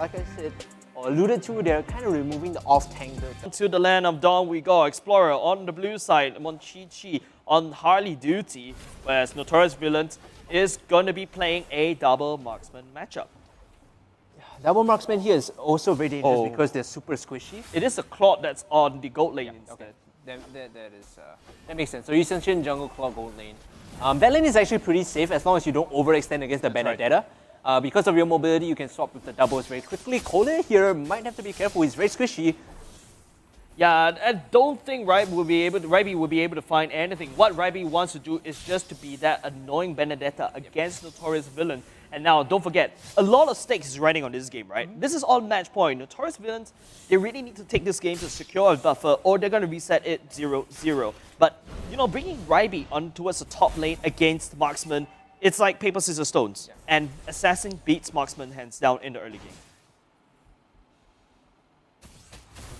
Like I said, or alluded to, they're kind of removing the off-tank build. To the land of Dawn we go. Explorer on the blue side, Monchichi on Harley duty, whereas Notorious Villains is going to be playing a double marksman matchup. Double marksman here is also very dangerous because they're super squishy. It is a Claude that's on the gold lane instead. Okay, that makes sense. So you Senshin jungle Claude gold lane. That lane is actually pretty safe as long as you don't overextend against the Benedetta. Right. Because of your mobility, you can swap with the doubles very quickly. Kolya here might have to be careful. He's very squishy. Yeah, I don't think Ryby will be able to find anything. What Ryby wants to do is just to be that annoying Benedetta against Notorious Villain. And now, don't forget, a lot of stakes is riding on this game, right? This is all match point. Notorious Villains, they really need to take this game to secure a buffer, or they're going to reset it 0-0. But, you know, bringing Ryby on towards the top lane against Marksman, it's like paper, scissors, stones. Yeah. And Assassin beats Marksman hands down in the early game.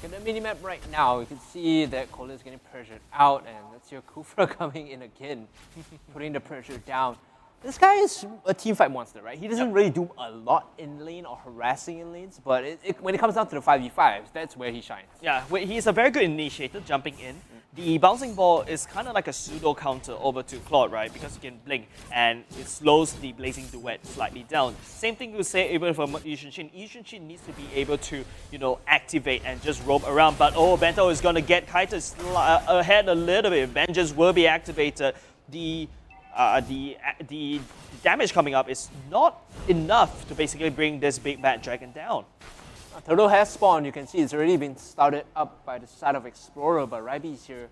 Look at the minimap right now, you can see that Kolya is getting pressured out, and that's your Kufra coming in again, putting the pressure down. This guy is a teamfight monster, right? He doesn't really do a lot in lane or harassing in lanes, but when it comes down to the 5v5s, that's where he shines. Yeah, he's a very good initiator, jumping in. The bouncing ball is kind of like a pseudo counter over to Claude, right? Because you can blink and it slows the Blazing Duet slightly down. Same thing to say even for Yushin. Yushin needs to be able to, you know, activate and just roam around. But Bento is going to get Kaitas ahead a little bit. Vengeance will be activated. The damage coming up is not enough to basically bring this big bad dragon down. Turtle has spawned. You can see it's already been started up by the side of Explorer, but Ryby is here.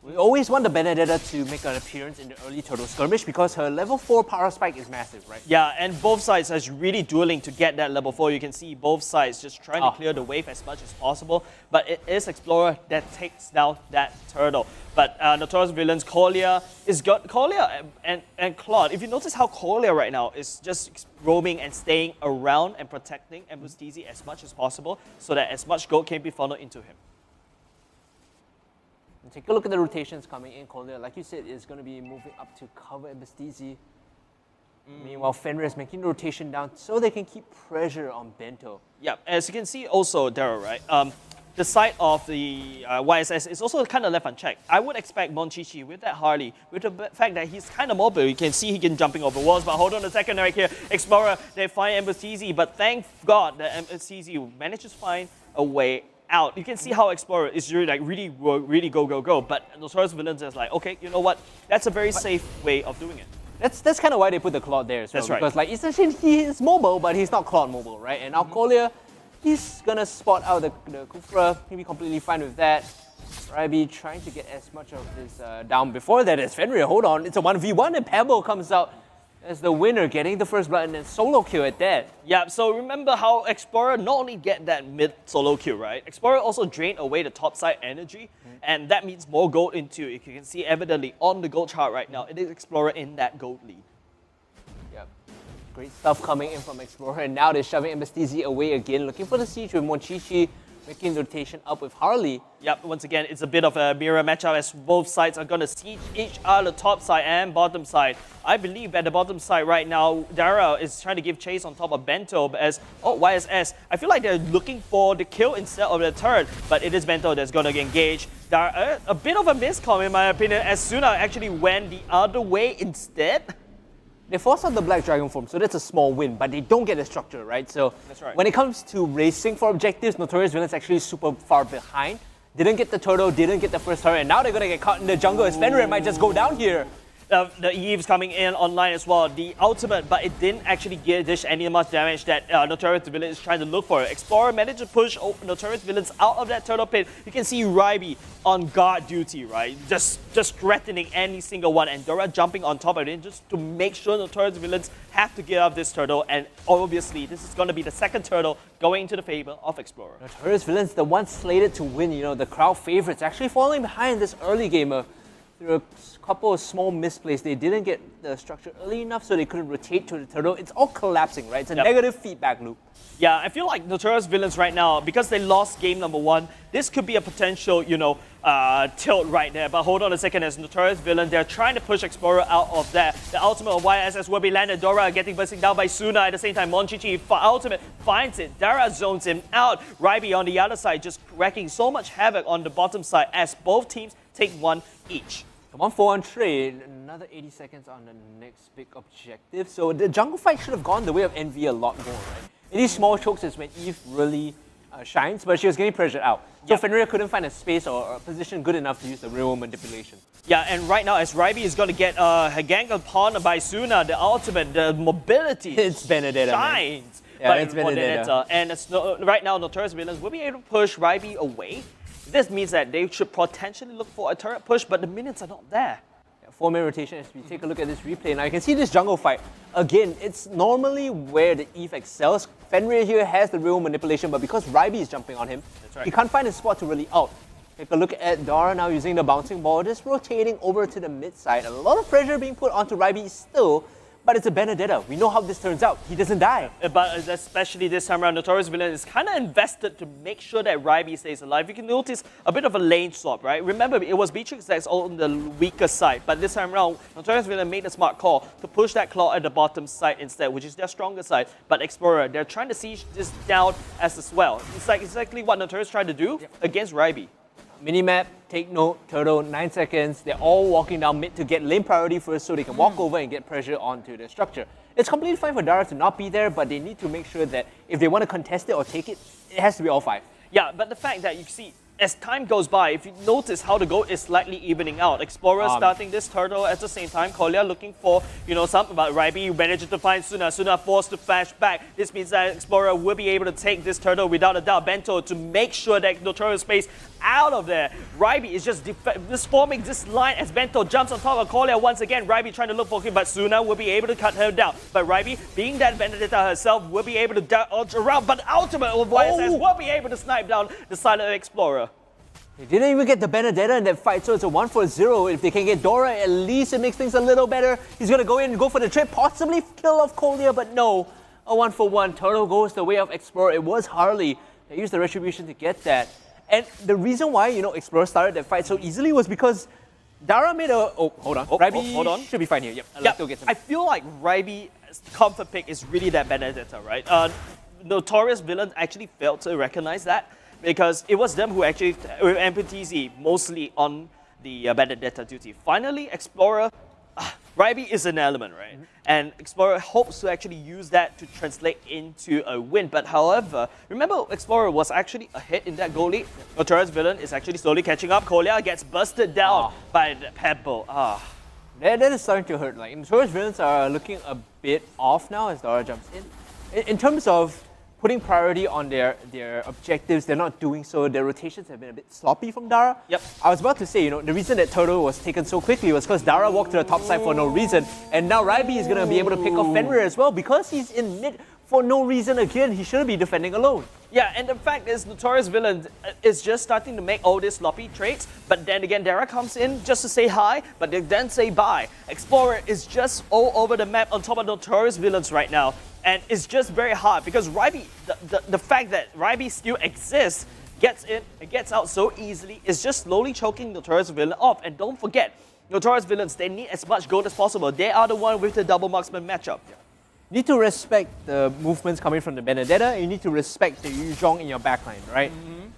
We always want the Benedetta to make an appearance in the early Turtle skirmish because her level 4 power spike is massive, right? Yeah, and both sides are really dueling to get that level 4. You can see both sides just trying to clear the wave as much as possible, but it is Explorer that takes down that Turtle. But Notorious Villains, Kolya and Claude. If you notice how Kolya right now is just roaming and staying around and protecting Embustisi as much as possible so that as much gold can be funneled into him. And take a look at the rotations coming in. Kolya, like you said, is going to be moving up to cover Embustisi. Meanwhile, Fenrir is making the rotation down so they can keep pressure on Bento. Yeah, as you can see also, Daryl, right? The side of the YSS is also kind of left unchecked. I would expect Monchichi with that Harley, with the fact that he's kind of mobile. You can see he can jumping over walls, but hold on a second right here. Explorer, they find Embustisi, but thank God that Embustisi manages to find a way out. You can see how Explorer is really go. But Notorious Villains is like, okay, you know what? That's a very safe way of doing it. That's kind of why they put the Claude there as well. That's right. Because like essentially he is mobile, but he's not Claude mobile, right? And now Kolya, he's gonna spot out the Kufra. He'll be completely fine with that. Ryby trying to get as much of this down before that as Fenrir. Hold on, it's a 1v1 and Pebble comes out as the winner, getting the first blood and then solo kill at that. Yeah, so remember how Explorer not only get that mid solo kill, right? Explorer also drained away the top side energy, and that means more gold into it. You can see evidently on the gold chart right now, it is Explorer in that gold lead. Yep. Great stuff coming in from Explorer, and now they're shoving Embustisi away again, looking for the siege with Monchichi, making the rotation up with Harley. Yep, once again, it's a bit of a mirror matchup as both sides are going to siege each other, top side and bottom side. I believe at the bottom side right now, Dara is trying to give chase on top of Bento as, YSS. I feel like they're looking for the kill instead of the turret, but it is Bento that's going to engage. A bit of a miscom in my opinion, as Suna actually went the other way instead. They force out the Black Dragon form, so that's a small win, but they don't get the structure, right? So that's right. When it comes to racing for objectives, Notorious Villains actually super far behind. Didn't get the turtle, didn't get the first turret, and now they're gonna get caught in the jungle as Fenrir might just go down here. The Eve's coming in online as well. The ultimate, but it didn't actually dish any much damage that Notorious Villain is trying to look for. Explorer managed to push Notorious Villains out of that turtle pit. You can see Ryby on guard duty, right? Just threatening any single one, and Dora jumping on top of it just to make sure Notorious Villains have to get out of this turtle. And obviously, this is going to be the second turtle going into the favor of Explorer. Notorious Villains, the one slated to win, you know, the crowd favorites, actually falling behind this early gamer. through a couple of small misplays, they didn't get the structure early enough so they couldn't rotate to the turtle. It's all collapsing, right? It's a negative feedback loop. Yeah, I feel like Notorious Villains right now, because they lost game number 1, this could be a potential, tilt right there. But hold on a second, as Notorious Villain, they're trying to push Explorer out of there. The ultimate of YSS will be landed. Dora getting bursting down by Suna. At the same time, Monchichi ultimate finds it. Dara zones him out. Ryby on the other side just wrecking so much havoc on the bottom side as both teams take 1 each. 1-4-1 trade, another 80 seconds on the next big objective. So the jungle fight should have gone the way of Envy a lot more, right? In these small chokes is when Eve really shines, but she was getting pressured out. So Fenrir couldn't find a space or a position good enough to use the real manipulation. Yeah, and right now as Ryby is going to get gang upon by Suna, the ultimate, the mobility it's Benedetta, shines. Yeah, it's Benedetta. And right now Notorious Villains will be able to push Ryby away. This means that they should potentially look for a turret push, but the minions are not there. 4-man rotation as we take a look at this replay. Now you can see this jungle fight. Again, it's normally where the Eve excels. Fenrir here has the real manipulation, but because Ryby is jumping on him, he can't find a spot to really out. Take a look at Dara now using the bouncing ball, just rotating over to the mid side. A lot of pressure being put onto Ryby still, but it's a Benedetta. We know how this turns out. He doesn't die. But especially this time around, Notorious Villain is kind of invested to make sure that Ryby stays alive. You can notice a bit of a lane swap, right? Remember, it was Beatrix that's on the weaker side, but this time around, Notorious Villain made a smart call to push that claw at the bottom side instead, which is their stronger side. But Explorer, they're trying to siege this down as well. It's like exactly what Notorious tried to do against Ryby. Minimap, take note, Turtle, 9 seconds. They're all walking down mid to get lane priority first so they can walk over and get pressure onto the structure. It's completely fine for Dara to not be there, but they need to make sure that if they want to contest it or take it, it has to be all 5. Yeah, but the fact that you see, as time goes by, if you notice how the goal is slightly evening out. Explorer starting this turtle at the same time. Kolya looking for, something about Ryby. Manages to find Suna. Suna forced to flash back. This means that Explorer will be able to take this turtle without a doubt. Bento to make sure that Notorious space out of there. Ryby is just forming this line as Bento jumps on top of Kolya once again. Ryby trying to look for him, but Suna will be able to cut her down. But Ryby, being that Benedetta herself, will be able to dodge around. But ultimate of YSS will be able to snipe down the silent Explorer. They didn't even get the Benedetta in that fight, so it's a 1-0. If they can get Dora, at least it makes things a little better. He's going to go in and go for the trip, possibly kill off Kolya, but no. A 1-1. Turtle goes the way of Explorer. It was Harley that used the Retribution to get that. And the reason why, Explorer started that fight so easily was because Dara made a... Oh, hold on. Ryby hold on. should be fine here. Yep. I feel like Ryby's comfort pick is really that Benedetta, right? Notorious Villain actually failed to recognize that, because it was them who actually, with MPTZ, mostly on the Benedetta duty. Finally, Explorer, Ryby is an element, right? And Explorer hopes to actually use that to translate into a win. But however, remember Explorer was actually ahead in that goal lead. Notorious Villain is actually slowly catching up. Kolya gets busted down by the Pebble. That is starting to hurt. Like, Notorious Villains are looking a bit off now as Dara jumps in. In terms of putting priority on their objectives, they're not doing so. Their rotations have been a bit sloppy from Dara. Yep. I was about to say, the reason that Turtle was taken so quickly was because Dara walked to the top side for no reason, and now Ryby is going to be able to pick off Fenrir as well because he's in mid for no reason again. He shouldn't be defending alone. Yeah, and the fact is, Notorious Villain is just starting to make all these sloppy trades, but then again, Dara comes in just to say hi, but they then say bye. Explorer is just all over the map on top of Notorious Villains right now, and it's just very hard because Ryby, the fact that Ryby still exists, gets in and gets out so easily, is just slowly choking Notorious Villain off. And don't forget, Notorious Villains, they need as much gold as possible. They are the one with the double marksman matchup. You need to respect the movements coming from the Benedetta, and you need to respect the Yuzhong in your backline, right?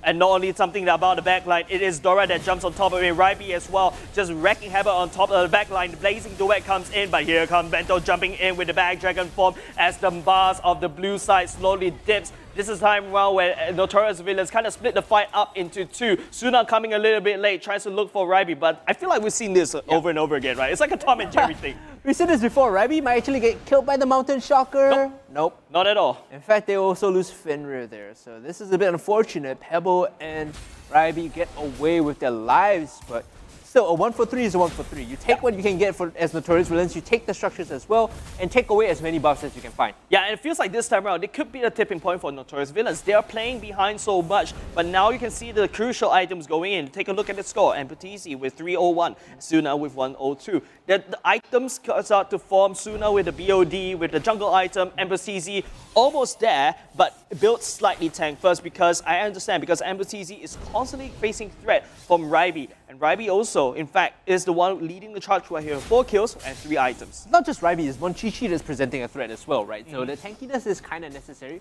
And not only something about the backline, it is Dora that jumps on top of it, Ryby as well, just wrecking havoc on top of the backline. The blazing duet comes in, but here comes Bento jumping in with the back dragon form as the bars of the blue side slowly dips. This is time around where Notorious Villains kind of split the fight up into two. Suna coming a little bit late, tries to look for Ryby, but I feel like we've seen this over and over again, right? It's like a Tom and Jerry thing. We said this before, Ryby might actually get killed by the Mountain Shocker. Nope. Not at all. In fact, they also lose Fenrir there, so this is a bit unfortunate. Pebble and Ryby get away with their lives, but still a 1 for 3 is a 1 for 3. You take what you can get as Notorious Villains, you take the structures as well, and take away as many buffs as you can find. Yeah, and it feels like this time around, it could be the tipping point for Notorious Villains. They are playing behind so much, but now you can see the crucial items going in. Take a look at the score. MPL with 301, Suna with 102. The items start to form. Suna with the BOD, with the jungle item, MPL almost there, but built slightly tank first because I understand, because MPL is constantly facing threat from Raibi. And Raibi also, in fact, is the one leading the charge right here. 4 kills and 3 items. Not just Raibi, it's Monchichi that's presenting a threat as well, right? So the tankiness is kind of necessary.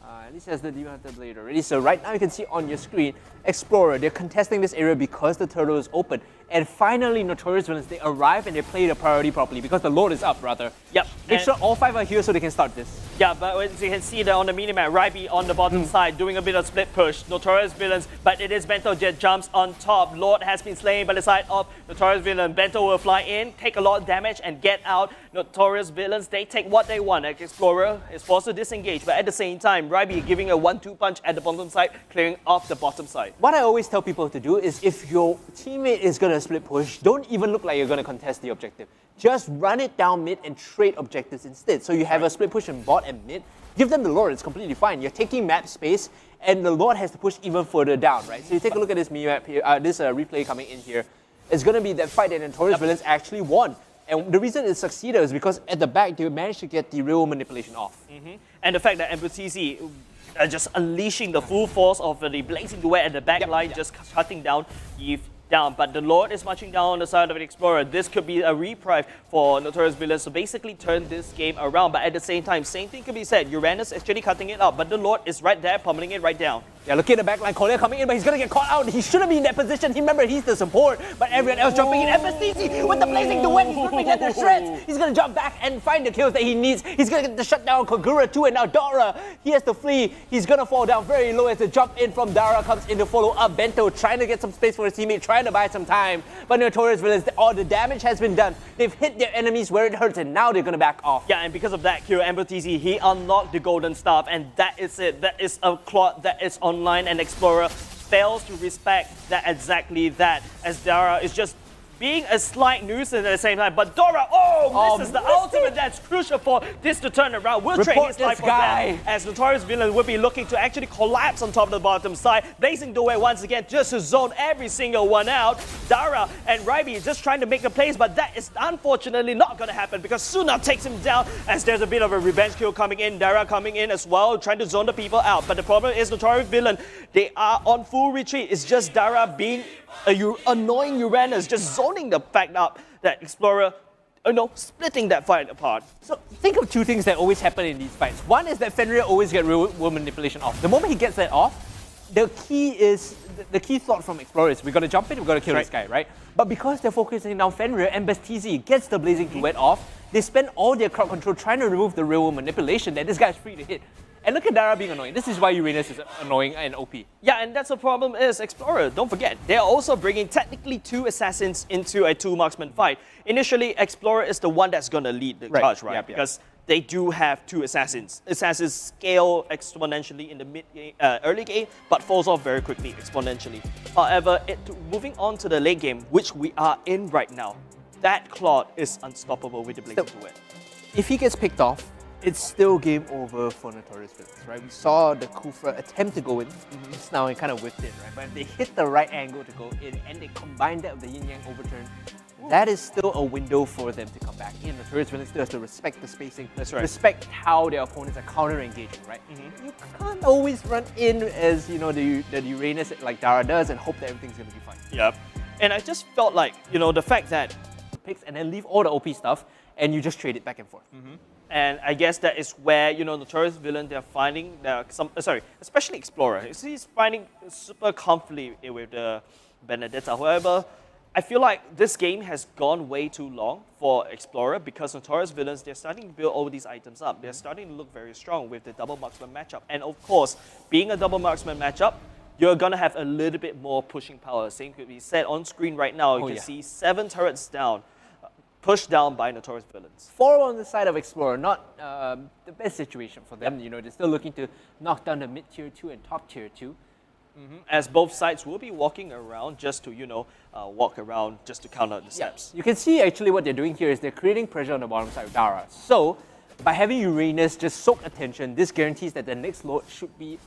At least has the Demon Hunter Blade already. So right now you can see on your screen, Explorer, they're contesting this area because the turtle is open. And finally, Notorious Villains, they arrive and they play the priority properly because the load is up, rather. Yep. Make sure all 5 are here so they can start this. Yeah, but as you can see there on the minimap, Raibi on the bottom side doing a bit of split push. Notorious Villains, but it is Bento Jet jumps on top. Lord has been slain by the side of Notorious Villain. Bento will fly in, take a lot of damage and get out. Notorious Villains, they take what they want. Like Explorer is forced to disengage, but at the same time, Raibi giving a 1-2 punch at the bottom side, clearing off the bottom side. What I always tell people to do is if your teammate is going to split push, don't even look like you're going to contest the objective. Just run it down mid and trade objectives instead. So you have a split push in bot and mid. Give them the Lord, it's completely fine. You're taking map space and the Lord has to push even further down, right? So you take a look at this map here, this replay coming in here. It's going to be that fight that Notorious Villains actually won. And the reason it succeeded is because at the back, they managed to get the real manipulation off. And the fact that MPL just unleashing the full force of the blazing duet at the back line, just cutting down Eve down. But the Lord is marching down on the side of the Explorer. This could be a reprieve for Notorious Villains to basically turn this game around. But at the same time, same thing could be said. Uranus is actually cutting it up, but the Lord is right there, pummeling it right down. Yeah, look at the backline. Collier coming in, but he's going to get caught out. He shouldn't be in that position. Remember, he's the support, but everyone else jumping in. MPL with the blazing duet, he's ripping at the shreds. He's going to jump back and find the kills that he needs. He's going to get the shutdown Kogura too, and now Dara, he has to flee. He's going to fall down very low as the jump in from Dara comes in to follow up. Bento trying to get some space for his teammate, trying to buy some time. But Notorious Villains, all the damage has been done. They've hit their enemies where it hurts, and now they're going to back off. Yeah, and because of that, Kyo MPL, he unlocked the golden staff, and that is it. That is a clock that is online, and Explorer fails to respect that exactly that, as Dara is just being a slight nuisance at the same time. But Dora, this is the ultimate that's crucial for this to turn around. We'll trade his life for that, as Notorious Villain will be looking to actually collapse on top of the bottom side. Blazing Doorway once again just to zone every single one out. Dara and Raibi is just trying to make a place, but that is unfortunately not going to happen because Suna takes him down as there's a bit of a revenge kill coming in. Dara coming in as well, trying to zone the people out. But the problem is Notorious Villain, they are on full retreat. It's just Dara being annoying Uranus, just zoning the fact up that Explorer, splitting that fight apart. So think of 2 things that always happen in these fights. One is that Fenrir always gets real manipulation off. The moment he gets that off, the key thought from Explorer is we got to jump in, we got to kill this guy, right? But because they're focusing down Fenrir and MPL gets the blazing duet off, they spend all their crowd control trying to remove the real manipulation that this guy's free to hit. And look at Dara being annoying. This is why Uranus is annoying and OP. Yeah, and that's the problem is Explorer, don't forget, they're also bringing technically 2 assassins into a 2-marksman fight. Initially, Explorer is the one that's going to lead the charge, right? Because they do have 2 assassins. Assassins scale exponentially in the early game, but falls off very quickly exponentially. However, moving on to the late game, which we are in right now, that Claude is unstoppable with the blazing duet. If he gets picked off, it's still game over for Notorious Villains, right? We saw the Kufra attempt to go in just now and kind of whipped in, right? But if they hit the right angle to go in and they combine that with the yin-yang overturn, that is still a window for them to come back in. Notorious Villains still has to respect the spacing, respect how their opponents are counter-engaging, right? You can't always run in as, the Uranus like Dara does and hope that everything's going to be fine. Yep. And I just felt like, the fact that picks and then leave all the OP stuff and you just trade it back and forth. And I guess that is where, Notorious Villain, they're finding especially Explorer. He's finding super comfortably with the Benedetta. However, I feel like this game has gone way too long for Explorer because Notorious Villains, they're starting to build all these items up. They're starting to look very strong with the double marksman matchup. And of course, being a double marksman matchup, you're going to have a little bit more pushing power. Same could be said on screen right now. You can see 7 turrets down. Pushed down by Notorious Villains. 4 on the side of Explorer, not the best situation for them. They're still looking to knock down the mid-tier 2 and top tier 2. As both sides will be walking around just to, walk around just to count out the steps. You can see actually what they're doing here is they're creating pressure on the bottom side of Dara. So, by having Uranus just soak attention, this guarantees that the next Lord should be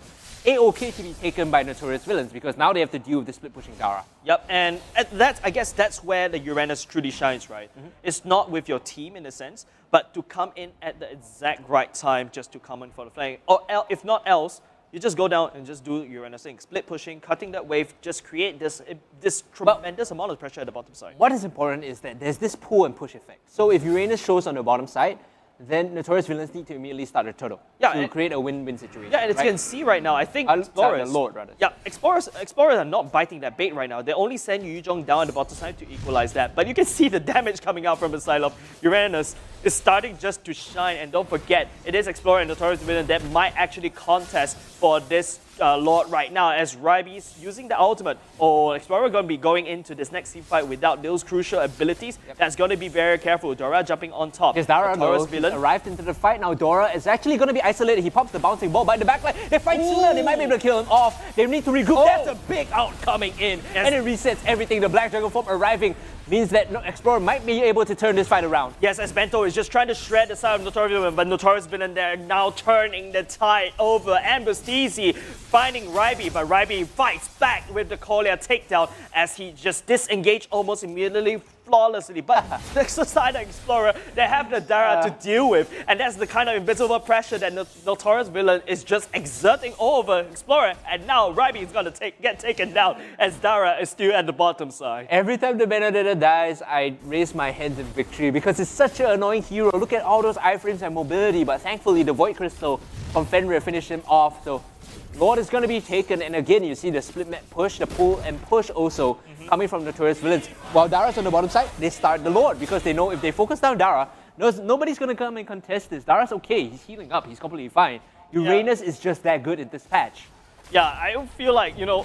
A-OK to be taken by Notorious villains because now they have to deal with the split pushing Dara. Yep, and I guess that's where the Uranus truly shines, right? It's not with your team in a sense, but to come in at the exact right time just to come in for the flank. Or if not else, you just go down and just do Uranus thing. Split pushing, cutting that wave, just create this tremendous amount of pressure at the bottom side. What is important is that there's this pull and push effect. So if Uranus shows on the bottom side, then Notorious villains need to immediately start a turtle to create a win-win situation. Yeah, and as you can see right now, I think Explorers, the Lord, rather. Yeah, Explorers are not biting that bait right now. They only send Yu Zhong down at the bottom side to equalize that. But you can see the damage coming out from the side of Uranus is starting just to shine. And don't forget, it is Explorer and Notorious villain that might actually contest for this Lord right now, as Ryby's using the ultimate. Explorer going to be going into this next team fight without those crucial abilities. That's going to be very careful. Dora jumping on top. Because Dara arrived into the fight. Now Dora is actually going to be isolated. He pops the bouncing ball by the backline. They fight sooner. They might be able to kill him off. They need to regroup. That's a big out coming in. And it resets everything. The Black Dragon form arriving means that Explorer might be able to turn this fight around. Yes, as Bento is just trying to shred the side of Notorious villain, but Notorious villain there now turning the tide over. Ambustisi finding Ryby, but Ryby fights back with the Colia takedown as he just disengaged almost immediately, flawlessly. But the side of Explorer, they have the Dara to deal with, and that's the kind of invisible pressure that Notorious villain is just exerting over Explorer. And now Ryby is going to get taken down as Dara is still at the bottom side. Every time the Benedetta dies, I raise my hands in victory because it's such an annoying hero. Look at all those iframes and mobility, but thankfully the Void Crystal from Fenrir finished him off. So Lord is going to be taken, and again you see the split map push, the pull and push also coming from Notorious villains. While Dara's on the bottom side, they start the Lord because they know if they focus down Dara, nobody's going to come and contest this. Dara's okay, he's healing up, he's completely fine. Uranus is just that good in this patch. Yeah, I feel like, you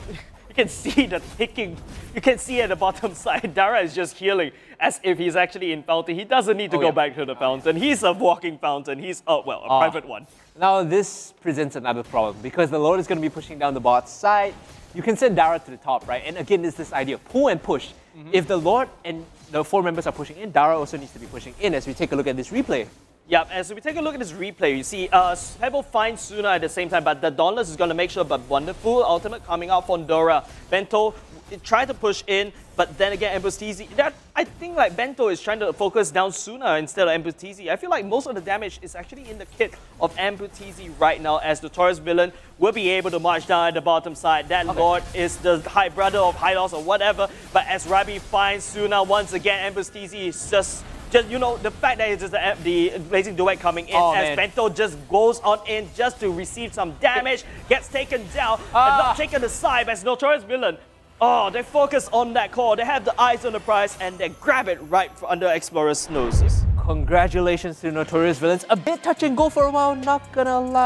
can see the ticking. You can see at the bottom side, Dara is just healing as if he's actually in fountain. He doesn't need to go back to the fountain. He's a walking fountain. He's, a private one. Now this presents another problem because the Lord is going to be pushing down the bot side. You can send Dara to the top, right? And again, it's this idea, pull and push. If the Lord and the 4 members are pushing in, Dara also needs to be pushing in as we take a look at this replay. Yeah, as we take a look at this replay, you see Pebble finds Suna at the same time, but the Dauntless is going to make sure, but wonderful ultimate coming out from Dora. Bento tried to push in, but then again, Ambustisi. I think like Bento is trying to focus down Suna instead of Ambustisi. I feel like most of the damage is actually in the kit of Ambustisi right now, as the Notorious villain will be able to march down at the bottom side. That Lord is the high brother of High Loss or whatever, but as Ryby finds Suna once again, Ambustisi is just the fact that it's just the Blazing Duet coming in as Bento just goes on in just to receive some damage, gets taken down, and not taken aside as Notorious villain. They focus on that core, they have the eyes on the prize, and they grab it right under Explorer's noses. Congratulations to Notorious villains. A bit touch and go for a while, not gonna lie.